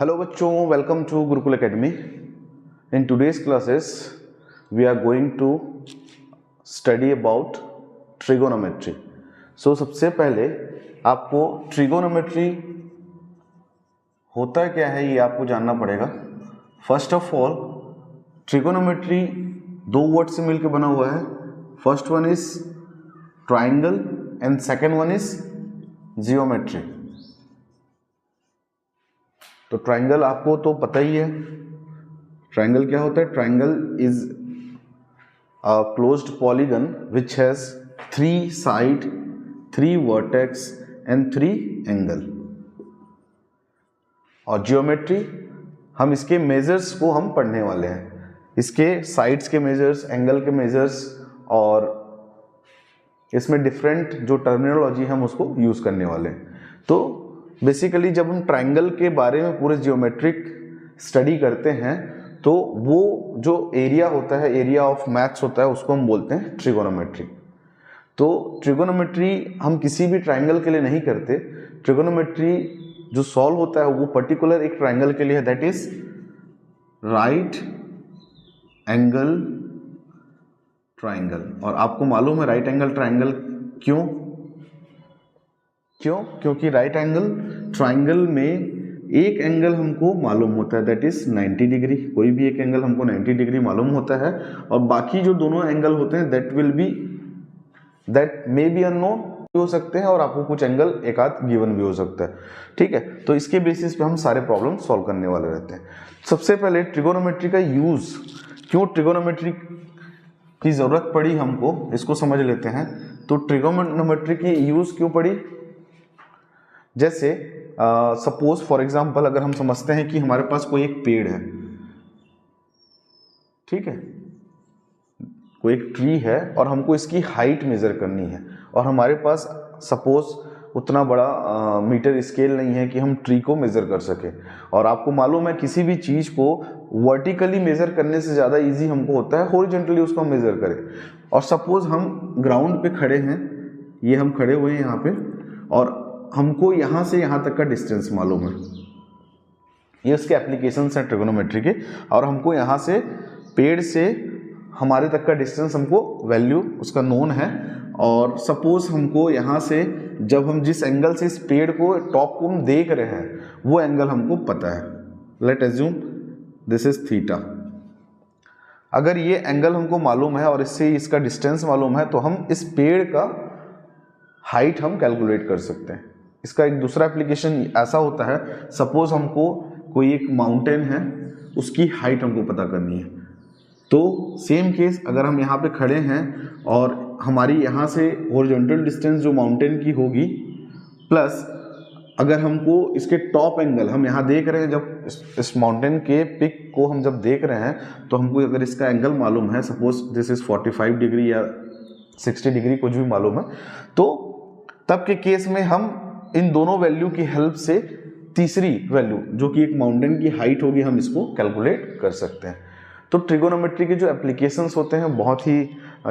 Hello बच्चों, welcome to Gurukul Academy. In today's classes, we are going to study about trigonometry. So सबसे पहले आपको trigonometry होता क्या है ये आपको जानना पड़ेगा. First of all, trigonometry दो वर्ड से मिलकर बना हुआ है. First one is triangle and second one is geometry. तो ट्राइंगल आपको तो पता ही है. ट्राइंगल क्या होता है? Triangle is a closed polygon which has 3 side, 3 vertex and 3 angle. और जियोमेट्री हम इसके मेजर्स को हम पढ़ने वाले हैं, इसके साइड्स के मेजर्स, एंगल के मेजर्स, और इसमें डिफरेंट जो टर्मिनोलॉजी हम उसको यूज करने वाले हैं. तो बेसिकली जब हम ट्राइंगल के बारे में पूरे जियोमेट्रिक स्टडी करते हैं तो वो जो एरिया होता है, एरिया ऑफ मैथ्स होता है, उसको हम बोलते हैं ट्रिगोनोमेट्री. तो ट्रिगोनोमेट्री हम किसी भी ट्राइंगल के लिए नहीं करते. ट्रिगोनोमेट्री जो सॉल्व होता है वो पर्टिकुलर एक ट्राइंगल के लिए है, that is right angle triangle. और आपको मालूम है राइट एंगल ट्राइंगल क्यों? क्योंकि राइट एंगल ट्राइंगल में एक एंगल हमको मालूम होता है, दैट इज 90 डिग्री. कोई भी एक एंगल हमको 90 डिग्री मालूम होता है, और बाकी जो दोनों एंगल होते हैं दैट मे बी अननोन भी हो सकते हैं, और आपको कुछ एंगल एक आध गिवन भी हो सकता है. ठीक है, तो इसके बेसिस पे हम सारे प्रॉब्लम सॉल्व करने वाले रहते हैं. सबसे पहले ट्रिगोनोमेट्री का यूज, क्यों ट्रिगोनोमेट्री की जरूरत पड़ी हमको, इसको समझ लेते हैं. तो ट्रिगोनोमेट्री की यूज क्यों पड़ी? जैसे सपोज फॉर एग्जांपल अगर हम समझते हैं कि हमारे पास कोई एक पेड़ है, ठीक है, कोई एक ट्री है और हमको इसकी हाइट मेजर करनी है, और हमारे पास सपोज उतना बड़ा मीटर स्केल नहीं है कि हम ट्री को मेजर कर सके. और आपको मालूम है किसी भी चीज को वर्टिकली मेजर करने से ज्यादा इजी हमको होता है हॉरिजॉन्टली उसको हम मेजर करें. और सपोज हम ग्राउंड पे खड़े हैं, ये हम खड़े हुए हैं यहाँ पे, और हमको यहाँ से यहाँ तक का डिस्टेंस मालूम है. ये उसके एप्लीकेशंस हैं ट्रिगोनोमेट्री के. और हमको यहाँ से पेड़ से हमारे तक का डिस्टेंस हमको वैल्यू उसका नोन है. और सपोज हमको यहाँ से जब हम जिस एंगल से इस पेड़ को टॉप को हम देख रहे हैं वो एंगल हमको पता है. Late assume this is theta. अगर ये एंगल हमको मालूम है और इससे इसका डिस्टेंस मालूम है तो हम इस पेड़ का हाइट हम कैलकुलेट कर सकते हैं. इसका एक दूसरा एप्लीकेशन ऐसा होता है, सपोज हमको कोई एक माउंटेन है, उसकी हाइट हमको पता करनी है. तो सेम केस अगर हम यहाँ पे खड़े हैं और हमारी यहाँ से हॉरिजॉन्टल डिस्टेंस जो माउंटेन की होगी, प्लस अगर हमको इसके टॉप एंगल हम यहाँ देख रहे हैं, जब इस माउंटेन के पिक को हम जब देख रहे हैं तो हमको अगर इसका एंगल मालूम है, सपोज दिस इज 45 डिग्री या 60 डिग्री कुछ भी मालूम है, तो तब के केस में हम इन दोनों वैल्यू की हेल्प से तीसरी वैल्यू जो कि एक माउंटेन की हाइट होगी हम इसको कैलकुलेट कर सकते हैं. तो ट्रिगोनोमेट्री के जो एप्लीकेशंस होते हैं बहुत ही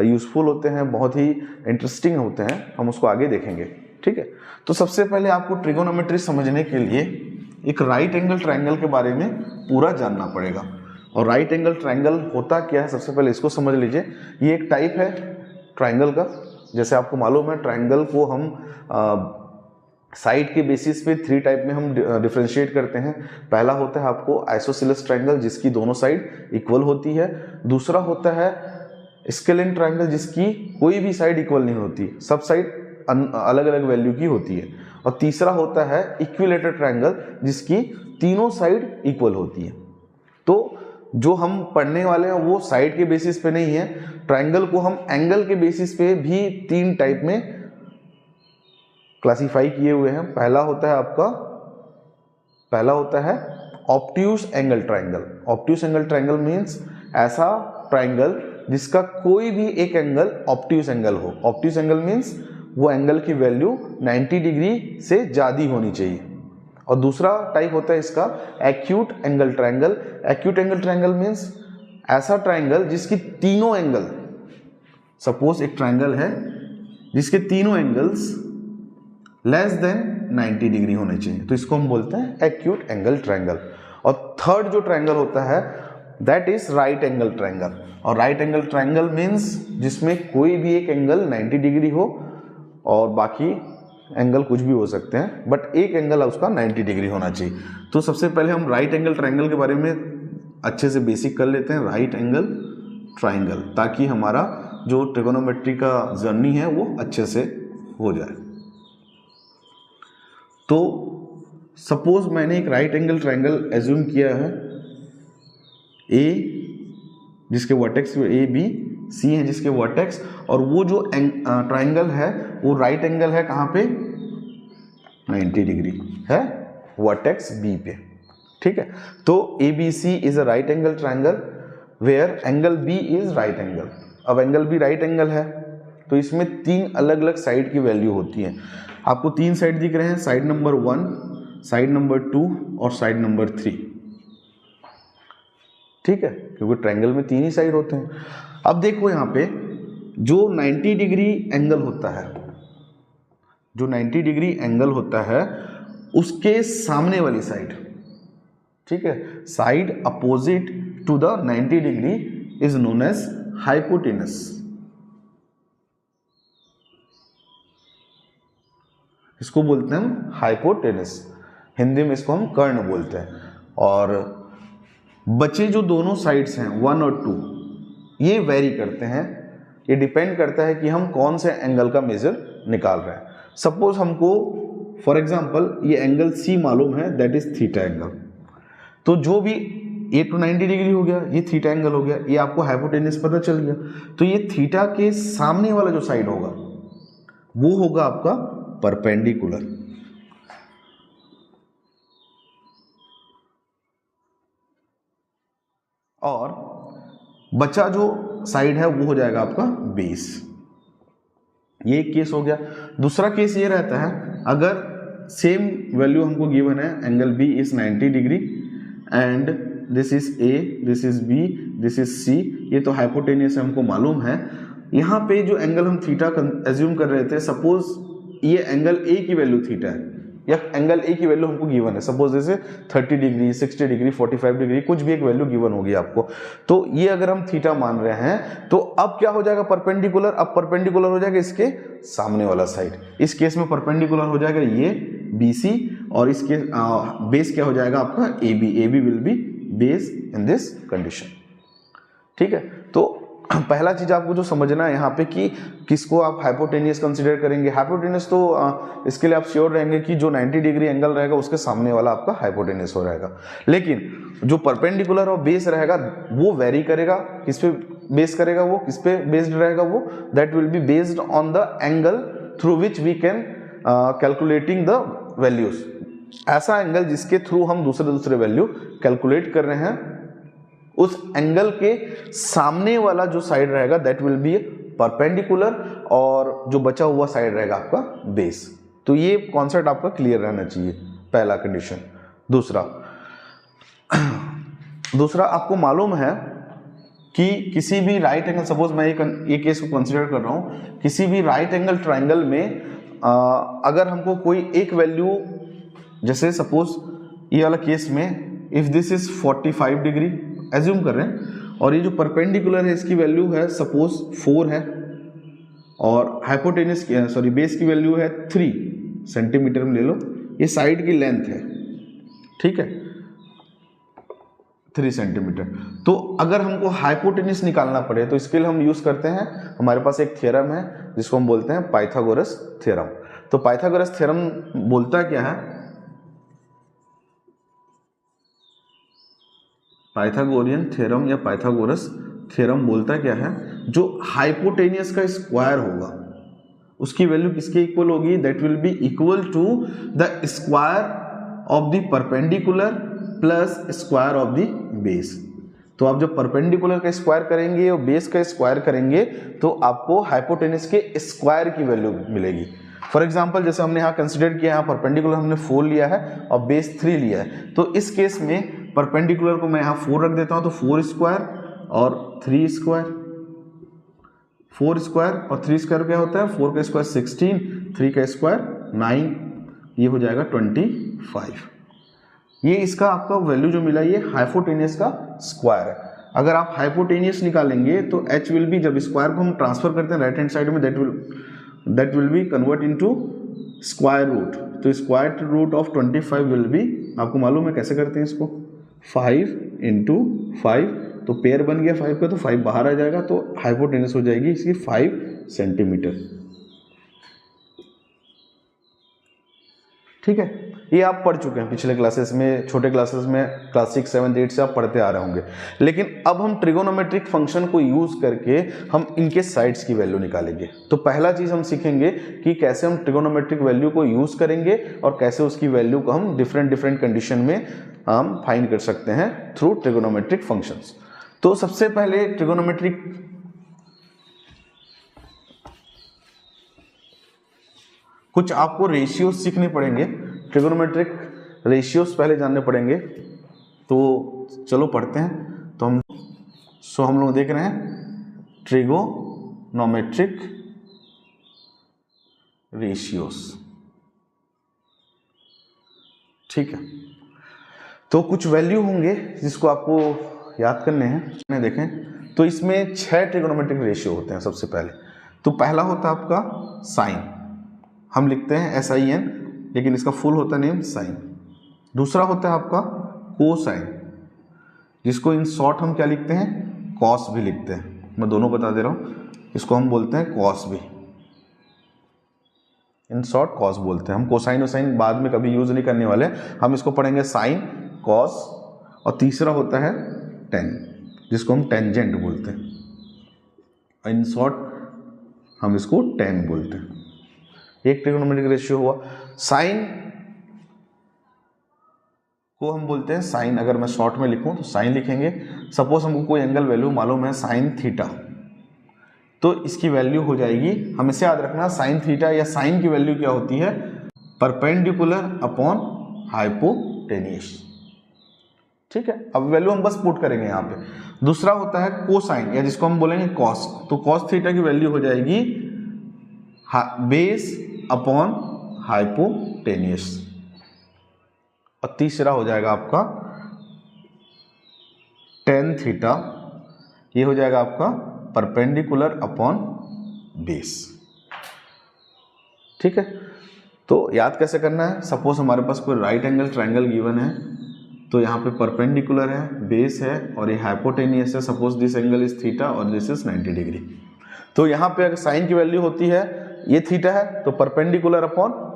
यूजफुल होते हैं, बहुत ही इंटरेस्टिंग होते हैं, हम उसको आगे देखेंगे. ठीक है, तो सबसे पहले आपको ट्रिगोनोमेट्री समझने के लिए एक राइट एंगल ट्राइंगल के बारे में पूरा जानना पड़ेगा. और राइट एंगल ट्राइंगल होता क्या है, सबसे पहले इसको समझ लीजिए. ये एक टाइप है ट्राइंगल का. जैसे आपको मालूम है ट्राइंगल को हम साइड के बेसिस पे 3 टाइप में हम डिफरेंशिएट करते हैं. पहला होता है आपको आइसोसेलेस ट्राइंगल जिसकी दोनों साइड इक्वल होती है. दूसरा होता है स्केलेन ट्राइंगल जिसकी कोई भी साइड इक्वल नहीं होती, सब साइड अलग अलग वैल्यू की होती है. और तीसरा होता है इक्विलेटरल ट्राइंगल जिसकी तीनों साइड इक्वल होती है. तो जो हम पढ़ने वाले हैं वो साइड के बेसिस पे नहीं है. ट्राइंगल को हम एंगल के बेसिस पे भी 3 टाइप में क्लासिफाई किए हुए हैं. पहला होता है obtuse angle triangle. Obtuse angle triangle means ऐसा ट्राइंगल जिसका कोई भी एक एंगल ऑब्ट्यूज एंगल हो. ऑब्ट्यूज एंगल मीन्स वो एंगल की वैल्यू 90 डिग्री से ज़्यादा होनी चाहिए. और दूसरा टाइप होता है इसका acute angle triangle. Acute angle triangle means ऐसा ट्राइंगल जिसकी तीनों एंगल, सपोज एक ट्राइंगल है जिसके तीनों एंगल्स लेस देन 90 डिग्री होने चाहिए, तो इसको हम बोलते हैं एक्यूट एंगल ट्रायंगल। और थर्ड जो ट्रायंगल होता है that is right angle triangle. और राइट एंगल ट्रायंगल मीन्स जिसमें कोई भी एक एंगल 90 डिग्री हो और बाकी एंगल कुछ भी हो सकते हैं, बट एक एंगल उसका 90 डिग्री होना चाहिए। तो सबसे पहले हम राइट एंगल ट्रायंगल के बारे में अच्छे से बेसिक कर लेते हैं, राइट एंगल ट्रायंगल, ताकि हमारा जो ट्रिगोनोमेट्री का जर्नी है वो अच्छे से हो जाए। तो सपोज मैंने एक राइट एंगल ट्रायंगल एज्यूम किया है, ए जिसके वर्टेक्स ए बी, सी है जिसके वर्टेक्स, और वो जो ट्रायंगल है वो राइट एंगल है कहाँ पे, 90 डिग्री है वर्टेक्स बी पे। ठीक है, तो A B C is a right angle triangle where angle B is right angle. अब एंगल बी राइट एंगल है तो इसमें 3 अलग अलग साइड की वैल्यू होती है। आपको 3 साइड दिख रहे हैं, साइड नंबर 1, साइड नंबर 2 और साइड नंबर 3। ठीक है, क्योंकि ट्रायंगल में 3 ही साइड होते हैं। अब देखो यहाँ पे जो 90 डिग्री एंगल होता है, जो 90 डिग्री एंगल होता है उसके सामने वाली साइड, ठीक है, side opposite to the 90 degree is known as hypotenuse. इसको बोलते हैं हम हाइपोटेनस, हिंदी में इसको हम कर्ण बोलते हैं। और बचे जो दोनों साइड्स हैं 1 और 2, ये वेरी करते हैं, ये डिपेंड करता है कि हम कौन से एंगल का मेजर निकाल रहे हैं। सपोज हमको फॉर एग्जांपल ये एंगल सी मालूम है, दैट इज थीटा एंगल, तो जो भी ये तो 90 डिग्री हो गया, ये थीटा एंगल हो गया, ये आपको हाइपोटेनस पता चल गया। तो ये थीटा के सामने वाला जो साइड होगा वो होगा आपका परपेंडिकुलर। और बचा जो साइड है वो हो जाएगा आपका बेस। ये एक केस हो गया। दूसरा केस ये रहता है, अगर सेम वैल्यू हमको गिवन है, angle B is 90 degree and this is A, this is B, this is C, ये तो हाइपोटेनियस हमको मालूम है। यहाँ पे जो एंगल हम थीटा एज्यूम कर रहे थे, सपोज ये एंगल ए की वैल्यू थीटा है, या एंगल ए की वैल्यू हमको गिवन है, सपोज जैसे 30 डिग्री, 60 डिग्री, 45 डिग्री, कुछ भी एक वैल्यू गिवन होगी आपको। तो ये अगर हम थीटा मान रहे हैं तो अब क्या हो जाएगा परपेंडिकुलर, अब परपेंडिकुलर हो जाएगा इसके सामने वाला साइड। इस केस में परपेंडिकुलर हो जाएगा ये BC, और इसके बेस क्या हो जाएगा आपका AB। AB will be base in this condition. ठीक है, तो पहला चीज आपको जो समझना है यहाँ पे कि किसको आप हाइपोटेनियस कंसीडर करेंगे। हाइपोटेनियस तो इसके लिए आप श्योर रहेंगे कि जो 90 डिग्री एंगल रहेगा उसके सामने वाला आपका हाइपोटेनियस हो रहेगा। लेकिन जो परपेंडिकुलर और बेस रहेगा वो वेरी करेगा, किस पे बेस करेगा, वो किस पे बेस्ड रहेगा, वो that will be based on the angle through which we can calculating the values. ऐसा एंगल जिसके थ्रू हम दूसरे वैल्यू कैलकुलेट कर रहे हैं, उस एंगल के सामने वाला जो साइड रहेगा दैट विल बी परपेंडिकुलर, और जो बचा हुआ साइड रहेगा आपका बेस। तो ये कॉन्सेप्ट आपका क्लियर रहना चाहिए, पहला कंडीशन। दूसरा आपको मालूम है कि किसी भी राइट एंगल, सपोज मैं ये केस को कंसीडर कर रहा हूं, किसी भी राइट एंगल ट्रायंगल में अगर हमको कोई एक वैल्यू, जैसे सपोज ये वाला केस में if this is 45 degree assume कर रहे हैं, और ये जो परपेंडिकुलर है इसकी वैल्यू है सपोज 4 है, और हाइपोटेनस सॉरी बेस की वैल्यू है 3 सेंटीमीटर में ले लो, ये साइड की लेंथ है, ठीक है 3 सेंटीमीटर। तो अगर हमको हाइपोटेनस निकालना पड़े तो इसके लिए हम यूज करते हैं, हमारे पास एक थ्योरम है जिसको हम बोलते हैं पाइथागोरस थ्योरम। तो पाइथागोरस थ्योरम बोलता क्या है, पाइथागोरियन थ्योरम या पाइथागोरस थ्योरम बोलता क्या है, जो हाइपोटेनियस का स्क्वायर होगा उसकी वैल्यू किसके इक्वल होगी, that will be equal to the square of the perpendicular plus square of the base. तो आप जब परपेंडिकुलर का स्क्वायर करेंगे और बेस का स्क्वायर करेंगे तो आपको हाइपोटेनस के स्क्वायर की वैल्यू मिलेगी। फॉर एग्जाम्पल जैसे हमने यहाँ कंसिडर किया, यहाँ परपेंडिकुलर हमने 4 लिया है और बेस 3 लिया है, तो इस केस में परपेंडिकुलर को मैं यहाँ 4 रख देता हूँ, तो 4 स्क्वायर और 3 स्क्वायर, 4 स्क्वायर और 3 स्क्वायर क्या होता है, 4 का स्क्वायर 16, 3 का स्क्वायर 9, ये हो जाएगा 25। ये इसका आपका वैल्यू जो मिला ये हाइपोटेनियस का स्क्वायर है। अगर आप हाइपोटेनियस निकालेंगे तो h विल बी, जब स्क्वायर को हम ट्रांसफर करते हैं राइट हैंड साइड में, that will be convert into square root. तो square root of 25 will be, आपको मालूम है कैसे करते हैं इसको, 5 इंटू 5, तो पेयर बन गया 5 का, तो 5 बाहर आ जाएगा, तो हाइपोटेनियस हो जाएगी इसकी 5 सेंटीमीटर। ठीक है, ये आप पढ़ चुके हैं पिछले क्लासेस में, छोटे क्लासेस में, क्लास 6, 7, 8 से आप पढ़ते आ रहे होंगे। लेकिन अब हम ट्रिगोनोमेट्रिक फंक्शन को यूज करके हम इनके साइड्स की वैल्यू निकालेंगे। तो पहला चीज हम सीखेंगे कि कैसे हम ट्रिगोनोमेट्रिक वैल्यू को यूज करेंगे और कैसे उसकी वैल्यू को हम डिफरेंट कंडीशन में हम फाइंड कर सकते हैं थ्रू ट्रिगोनोमेट्रिक फंक्शंस। तो सबसे पहले ट्रिगोनोमेट्रिक कुछ आपको रेशियोज सीखने पड़ेंगे, ट्रिगोनोमेट्रिक रेशियोज पहले जानने पड़ेंगे। तो चलो पढ़ते हैं। तो हम लोग देख रहे हैं ट्रिगोनोमेट्रिक रेशियोज। ठीक है, तो कुछ वैल्यू होंगे जिसको आपको याद करने हैं। देखें तो इसमें 6 ट्रिगोनोमेट्रिक रेशियो होते हैं। सबसे पहले तो पहला होता है आपका साइन, हम लिखते हैं SIN, लेकिन इसका फुल होता है नेम साइन। दूसरा होता है आपका कोसाइन, जिसको इन शॉर्ट हम क्या लिखते हैं, कॉस भी लिखते हैं। मैं दोनों बता दे रहा हूँ, इसको हम बोलते हैं कॉस भी, इन शॉर्ट कॉस बोलते हैं हम। कोसाइन और साइन बाद में कभी यूज नहीं करने वाले, हम इसको पढ़ेंगे साइन, कॉस। और तीसरा होता है टेन, जिसको हम टेंजेंट बोलते हैं। इन शॉर्ट हम इसको टेन बोलते हैं। एक ट्रिगोनोमेट्रिक रेशियो हुआ। साइन को हम बोलते हैं साइन, अगर मैं शॉर्ट में लिखूं तो साइन लिखेंगे। सपोज हमको कोई एंगल वैल्यू मालूम है साइन थीटा, तो इसकी वैल्यू हो जाएगी, हमेशा याद रखना साइन थीटा या साइन की वैल्यू क्या होती है, परपेंडिकुलर अपॉन हाइपोटेनियस। ठीक है, अब वैल्यू हम बस पुट करेंगे यहाँ पे। दूसरा होता है कोसाइन, या जिसको हम बोलेंगे कॉस, तो कॉस थीटा की वैल्यू हो जाएगी बेस अपॉन हाइपोटेनियस। और तीसरा हो जाएगा आपका टेन थीटा, ये हो जाएगा आपका परपेंडिकुलर अपॉन बेस। ठीक है, तो याद कैसे करना है, सपोज हमारे पास कोई राइट एंगल ट्रायंगल गिवन है, तो यहाँ पे परपेंडिकुलर है, बेस है और ये हाइपोटेनियस है। Suppose this angle is theta और दिस इज 90 डिग्री। तो यहाँ पे अगर साइन की वैल्यू होती है, ये थीटा है तो परपेंडिकुलर अपॉन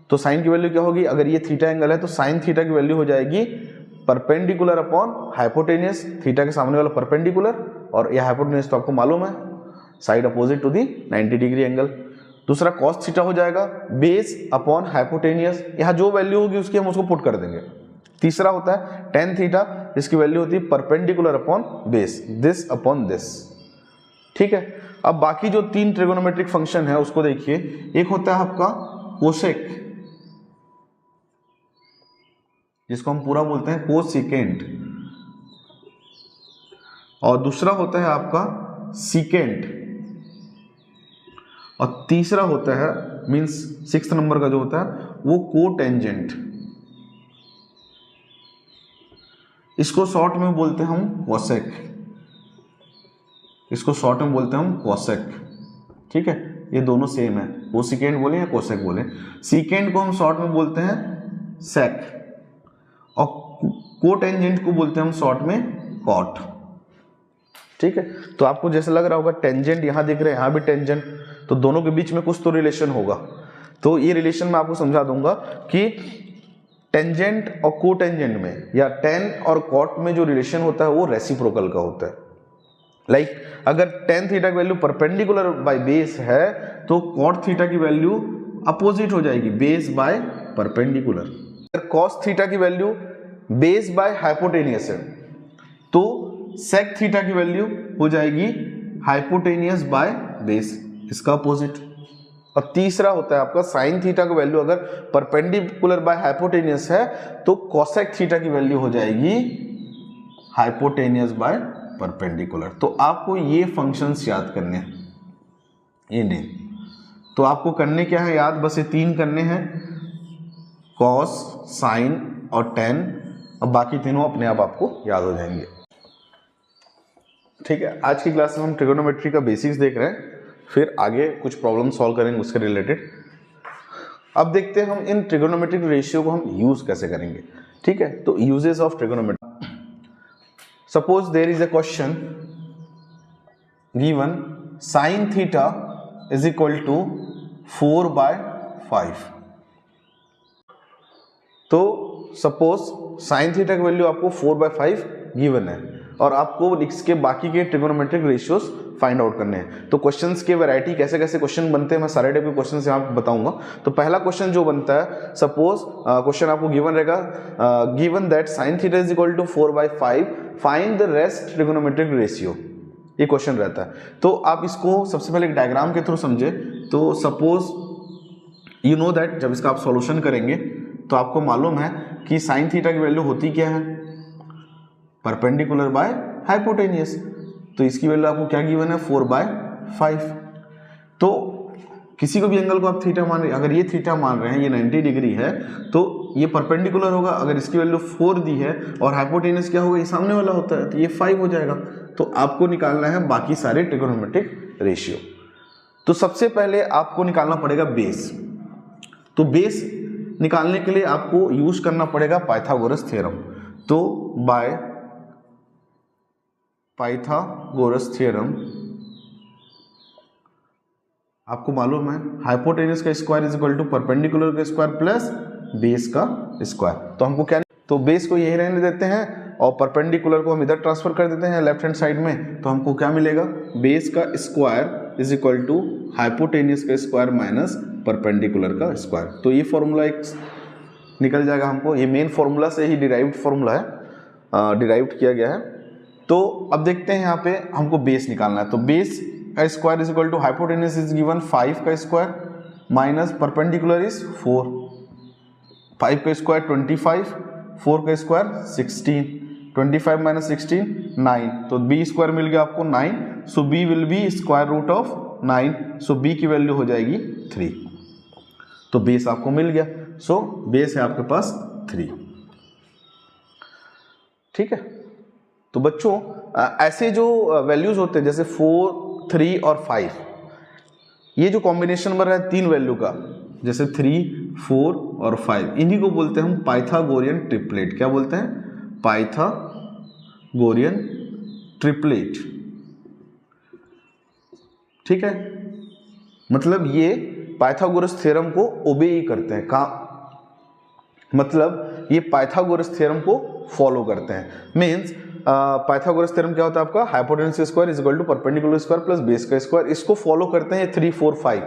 तो साइन की वैल्यू क्या होगी, अगर ये थीटा एंगल है तो साइन थीटा की वैल्यू हो जाएगी परपेंडिकुलर अपॉन हाइपोटेनियस, थीटा के सामने वाला परपेंडिकुलर, और यह हाइपोटेनियस तो आपको मालूम है side opposite to the 90 degree angle. दूसरा कॉस थीटा हो जाएगा बेस अपॉन हाइपोटेनियस, यहाँ जो वैल्यू होगी उसकी हम उसको पुट कर देंगे। तीसरा होता है टेन थीटा, जिसकी वैल्यू होती है perpendicular upon base, this upon this. ठीक है, अब बाकी जो 3 ट्रिगोनोमेट्रिक फंक्शन है उसको देखिए। एक होता है आपका कोसेक, जिसको हम पूरा बोलते हैं कोसिकेंट, और दूसरा होता है आपका सीकेंट, और तीसरा होता है मींस 6th नंबर का जो होता है वो कोटेंजेंट। इसको शॉर्ट में बोलते हैं हम कोसेक, इसको शॉर्ट में बोलते हैं हम कोसेक। ठीक है, ये दोनों सेम है, कोसिकेंट बोले या कोसेक बोले। सीकेंट को हम शॉर्ट में बोलते हैं सेक, और कोटेंजेंट को बोलते हैं हम शॉर्ट में कॉट। ठीक है, तो आपको जैसे लग रहा होगा टेंजेंट यहाँ दिख रहे हैं, यहाँ भी टेंजेंट, तो दोनों के बीच में कुछ तो रिलेशन होगा। तो ये रिलेशन मैं आपको समझा दूंगा कि टेंजेंट और कोटेंजेंट में या टेन और कॉट में जो रिलेशन होता है वो रेसिप्रोकल का होता है। लाइक अगर टेन थीटा की वैल्यू परपेंडिकुलर बाय बेस है तो कॉट थीटा की वैल्यू अपोजिट हो जाएगी, बेस बाय परपेंडिकुलर। अगर कॉस थीटा की वैल्यू बेस बाय हाइपोटेनियस है तो सेक थीटा की वैल्यू हो जाएगी हाइपोटेनियस बाय बेस, इसका अपोजिट। और तीसरा होता है आपका साइन थीटा की वैल्यू अगर परपेंडिकुलर बाय हाइपोटेनियस है तो कोसेक थीटा की वैल्यू हो जाएगी हाइपोटेनियस बाय परपेंडिकुलर। तो आपको ये फंक्शंस याद करने हैं, ये नहीं। तो आपको करने क्या है याद, बस ये 3 करने हैं, कॉस, साइन और टेन। अब बाकी तीनों अपने आप आपको याद हो जाएंगे। ठीक है, आज की क्लास में हम ट्रिगोनोमेट्री का बेसिक्स देख रहे हैं, फिर आगे कुछ प्रॉब्लम सॉल्व करेंगे उसके रिलेटेड। अब देखते हैं हम इन ट्रिगोनोमेट्रिक रेशियो को हम यूज कैसे करेंगे। ठीक है, तो uses of trigonometry. Suppose there is a question given sine theta is equal to 4/5। तो सपोज साइन थीटा की वैल्यू आपको 4/5 गिवन है और आपको इसके बाकी के ट्रिगोनोमेट्रिक रेशियोज फाइंड आउट करने हैं। तो क्वेश्चंस की वैरायटी, कैसे कैसे क्वेश्चन बनते हैं, मैं सारे टाइप के क्वेश्चंस यहाँ बताऊंगा। तो पहला क्वेश्चन जो बनता है, सपोज क्वेश्चन आपको गिवन रहेगा, given that sine theta is equal to 4/5, find the rest trigonometric ratio, ये क्वेश्चन रहता है। तो आप इसको सबसे पहले एक डायग्राम के थ्रू समझे। तो सपोज यू नो दैट जब इसका आप सॉल्यूशन करेंगे तो आपको मालूम है कि साइन थीटा की वैल्यू होती क्या है, परपेंडिकुलर बाय हाइपोटेनियस। तो इसकी वैल्यू आपको क्या गिवन है, 4/5। तो किसी को भी एंगल को आप थीटा मान रहे हैं, अगर ये थीटा मान रहे हैं, ये 90 डिग्री है, तो ये परपेंडिकुलर होगा। अगर इसकी वैल्यू 4 दी है और हाइपोटेनियस क्या होगा, ये सामने वाला होता है, तो ये 5 हो जाएगा। तो आपको निकालना है बाकी सारे ट्रिगोनोमेट्रिक रेशियो। तो सबसे पहले आपको निकालना पड़ेगा बेस। तो बेस निकालने के लिए आपको यूज करना पड़ेगा पाइथागोरस थ्योरम। तो बाय पाइथागोरस थ्योरम आपको मालूम है हाइपोटेनस का square is equal to perpendicular का स्क्वायर प्लस बेस का स्क्वायर। तो हमको क्या, तो बेस को यही रहने देते हैं और परपेंडिकुलर को हम इधर ट्रांसफर कर देते हैं लेफ्ट हैंड साइड में। तो हमको क्या मिलेगा, बेस का square is equal to hypotenuse का स्क्वायर माइनस परपेंडिकुलर का स्क्वायर। तो ये फॉर्मूला एक निकल जाएगा हमको, ये मेन फॉर्मूला से ही डिराइव्ड फॉर्मूला है, डिराइव्ड किया गया है। तो अब देखते हैं यहाँ पे हमको बेस निकालना है। तो बेस का square is equal to hypotenuse is given 5 का स्क्वायर माइनस परपेंडिकुलर इज 4, 5 का स्क्वायर 25, 4 का स्क्वायर 16, 25 माइनस 16 9। तो बी स्क्वायर मिल गया आपको 9। So B will be square root of 9। So B की वैल्यू हो जाएगी 3। तो बेस आपको मिल गया। सो बेस है आपके पास 3। ठीक है, तो बच्चों ऐसे जो वैल्यूज होते हैं जैसे 4, 3 और 5, ये जो कॉम्बिनेशन बन रहा है 3 वैल्यू का, जैसे 3, 4 और 5, इन्हीं को बोलते हैं हम पाइथागोरियन ट्रिपलेट। क्या बोलते हैं, पाइथागोरियन ट्रिपलेट। ठीक है, मतलब ये पाइथागोरस थ्योरम को ओबे ही करते हैं, मतलब ये पाइथागोरस थ्योरम को फॉलो करते हैं। मीन्स पाइथागोरस थ्योरम क्या होता है आपका, hypotenuse square is equal to perpendicular square plus base का स्क्वायर, इसको फॉलो करते हैं 3, 4, 5।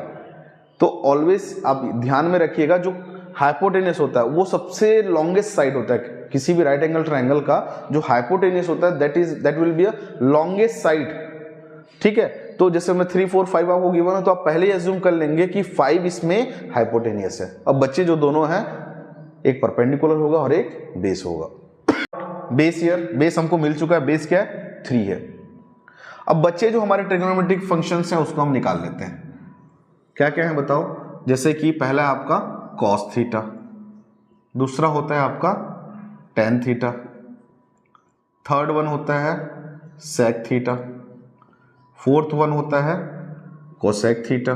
तो ऑलवेज आप ध्यान में रखिएगा, जो हाइपोटेनस होता है वो सबसे लॉन्गेस्ट साइड होता है किसी भी राइट एंगल ट्रायंगल का। जो हाइपोटेनस होता है that will be a longest side. ठीक है, तो जैसे मैं 3, 4, 5 आपको गिवन है, तो आप पहले ही अज्यूम कर लेंगे कि 5 इसमें हाइपोटेनियस है। अब बच्चे जो दोनों हैं, एक परपेंडिकुलर होगा और एक बेस होगा। बेस ईयर, बेस हमको मिल चुका है, बेस क्या है, 3 है। अब बच्चे जो हमारे ट्रिगोनोमेट्रिक फंक्शंस हैं उसको हम निकाल लेते हैं। क्या क्या है बताओ, जैसे कि पहला है आपका कॉस थीटा, दूसरा होता है आपका टेन थीटा, थर्ड वन होता है सेक थीटा, फोर्थ वन होता है कोसेक थीटा,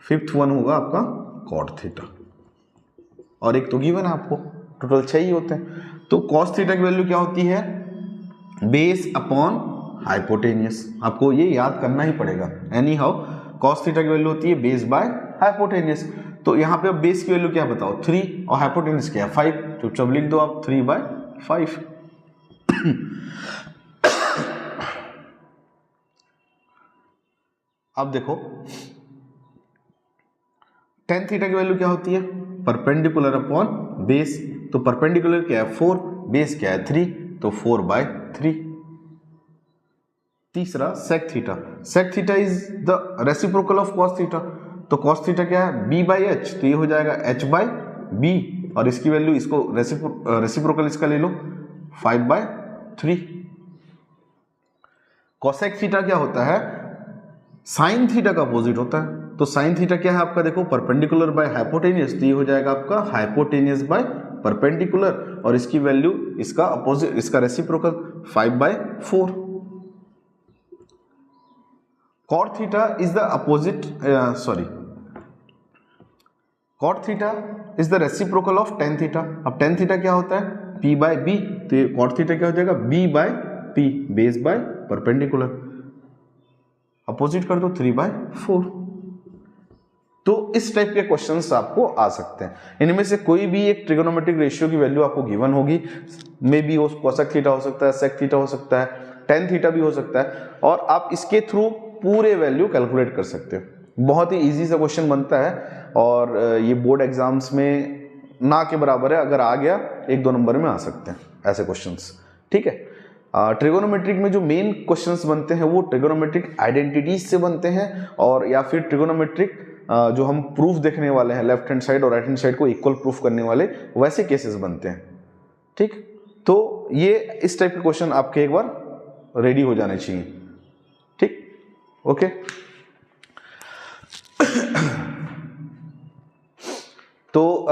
फिफ्थ वन होगा आपका कॉट थीटा, और एक तो गिवन है आपको। टोटल 6 ही होते हैं। तो कॉस थीटा की वैल्यू क्या होती है, बेस अपॉन हाइपोटेनियस। आपको ये याद करना ही पड़ेगा एनी हाउ। कॉस थीटा की वैल्यू होती है बेस बाय हाइपोटेनियस। तो यहाँ पे अब बेस की वैल्यू क्या बताओ, 3, और हाइपोटेनियस क्या है 5। चुपचाप लिख दो आप 3/5। अब देखो टेन थीटा की वैल्यू क्या होती है, परपेंडिकुलर अपॉन बेस। तो परपेंडिकुलर क्या है 4, बेस क्या है 3, तो 4/3। तीसरा sec theta, sec theta is the reciprocal of cos theta. तो कॉस थीटा क्या है b/h, तो ये हो जाएगा h/b, और इसकी वैल्यू, इसको रेसिप्रोकल इसका ले लो 5/3। कोसेक थीटा क्या होता है, साइन थीटा का अपोजिट होता है। तो साइन थीटा क्या है आपका, देखो परपेंडिकुलर बाय हाइपोटेनियस, तो ये हो जाएगा आपका हाइपोटेनियस बाय परपेंडिकुलर, और इसकी वैल्यू इसका अपोजिट, इसका reciprocal 5/4। Cot theta is the opposite, cot theta is the reciprocal of tan theta. अब टेन थीटा क्या होता है, p/b, तो ये कॉट थीटा क्या हो जाएगा, b/p, base by perpendicular, opposite कर दो 3/4। तो इस टाइप के क्वेश्चंस आपको आ सकते हैं। इनमें से कोई भी एक ट्रिगोनोमेट्रिक रेशियो की वैल्यू आपको गिवन होगी, मे बी वो कोसेक थीटा हो सकता है, सेक थीटा हो सकता है, टेन थीटा भी हो सकता है, और आप इसके थ्रू पूरे वैल्यू कैलकुलेट कर सकते हो। बहुत ही इजी सा क्वेश्चन बनता है, और ये बोर्ड एग्जाम्स में ना के बराबर है, अगर आ गया 1-2 नंबर में आ सकते हैं ऐसे क्वेश्चंस, ठीक है। ट्रिगोनोमेट्रिक में जो मेन क्वेश्चंस बनते हैं वो ट्रिगोनोमेट्रिक आइडेंटिटीज से बनते हैं, और या फिर ट्रिगोनोमेट्रिक जो हम प्रूफ देखने वाले हैं, लेफ्ट हैंड साइड और राइट हैंड साइड को इक्वल प्रूफ करने वाले, वैसे केसेस बनते हैं, ठीक। तो ये इस टाइप के क्वेश्चन आपके एक बार रेडी हो जाने चाहिए, ठीक, ओके। तो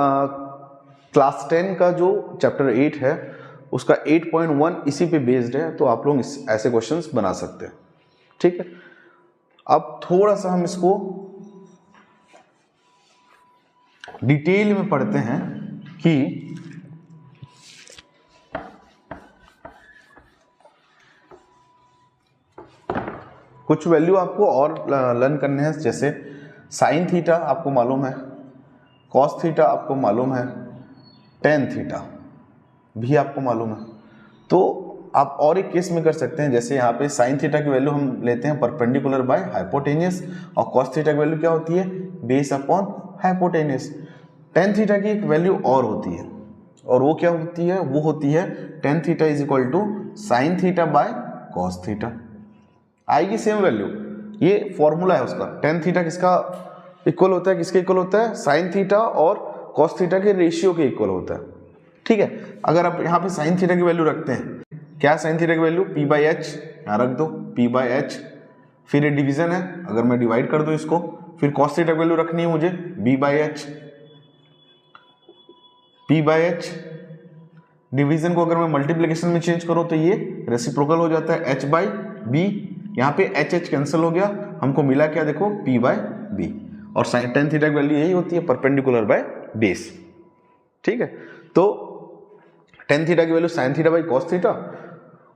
क्लास 10 का जो चैप्टर 8 है उसका 8.1 इसी पे बेस्ड है, तो आप लोग ऐसे क्वेश्चंस बना सकते हैं, ठीक है। अब थोड़ा सा हम इसको डिटेल में पढ़ते हैं कि कुछ वैल्यू आपको और लर्न करने हैं, जैसे साइन थीटा आपको मालूम है, कॉस थीटा आपको मालूम है, टेन थीटा भी आपको मालूम है। तो आप और एक केस में कर सकते हैं, जैसे यहाँ पे साइन थीटा की वैल्यू हम लेते हैं परपेंडिकुलर बाय हाइपोटेनियस, और कॉस थीटा की वैल्यू क्या होती है, base upon hypotenuse. Ten theta की एक वैल्यू और होती है, और वो क्या होती है, वो होती है tan theta is equal to sine theta by cos theta. आएगी सेम वैल्यू, ये फॉर्मूला है उसका। टेन थीटा किसका इक्वल होता है, किसके इक्वल होता है, साइन थीटा और कॉस थीटा के रेशियो के इक्वल होता है, ठीक है। अगर आप यहाँ पे साइन थीटा की वैल्यू रखते हैं, क्या साइन थीटा की वैल्यू p/h, यहाँ रख दो p/h, फिर ये डिवीजन है, अगर मैं डिवाइड कर दूं इसको, फिर कॉस थीटा की वैल्यू रखनी है मुझे b/h, p/h, डिवीजन को अगर मैं मल्टीप्लिकेशन में चेंज करूं तो ये रेसिप्रोकल हो जाता है h/b, यहाँ पे h कैंसिल हो गया, हमको मिला क्या, देखो p/b, और साइन टेन थीटा की वैल्यू यही होती है परपेंडिकुलर बाय बेस, ठीक है। तो टेन थीटा की value sine theta by cos theta,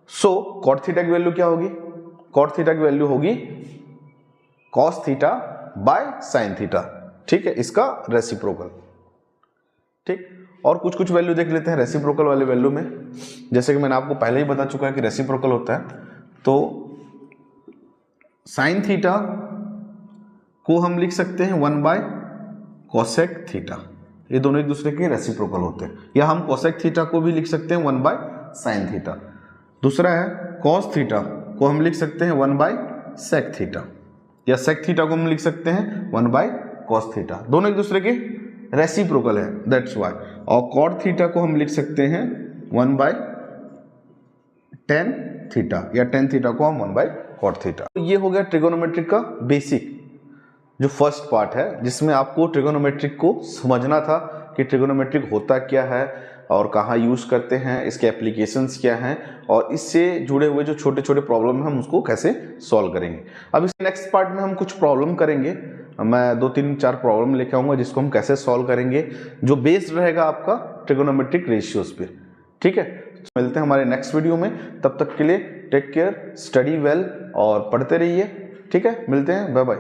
so cot theta की वैल्यू क्या होगी, कॉट थीटा की वैल्यू होगी cos theta by sine theta, ठीक है, इसका रेसिप्रोकल, ठीक। और कुछ कुछ वैल्यू देख लेते हैं रेसिप्रोकल वाले वैल्यू में, जैसे कि मैंने आपको पहले ही बता चुका है कि रेसिप्रोकल होता है, तो साइन थीटा को हम लिख सकते हैं 1/कोसेक थीटा, ये दोनों एक दूसरे के रेसिप्रोकल होते हैं, या हम कोसेक थीटा को भी लिख सकते हैं 1/साइन थीटा। दूसरा है कॉस थीटा को हम लिख सकते हैं 1/सेक थीटा, या सेक थीटा को हम लिख सकते हैं 1/कॉस थीटा, दोनों एक दूसरे के रेसिप्रोकल है, दैट्स व्हाई। और कॉट थीटा को हम लिख सकते हैं 1/tan थीटा, या टेन थीटा को हम 1/कॉट थीटा। तो ये हो गया ट्रिगोनोमेट्रिक का बेसिक जो फर्स्ट पार्ट है, जिसमें आपको ट्रिगोनोमेट्रिक को समझना था कि ट्रिगोनोमेट्रिक होता क्या है और कहाँ यूज़ करते हैं, इसके एप्लीकेशंस क्या हैं, और इससे जुड़े हुए जो छोटे छोटे प्रॉब्लम हैं हम उसको कैसे सॉल्व करेंगे। अब इस नेक्स्ट पार्ट में हम कुछ प्रॉब्लम करेंगे, मैं 2-3-4 प्रॉब्लम लेके आऊँगा जिसको हम कैसे सॉल्व करेंगे, जो बेस्ड रहेगा आपका ट्रिगोनोमेट्रिक रेशियोज पे, ठीक है। तो मिलते हैं हमारे नेक्स्ट वीडियो में, तब तक के लिए टेक केयर, स्टडी वेल और पढ़ते रहिए, ठीक है, मिलते हैं, बाय बाय।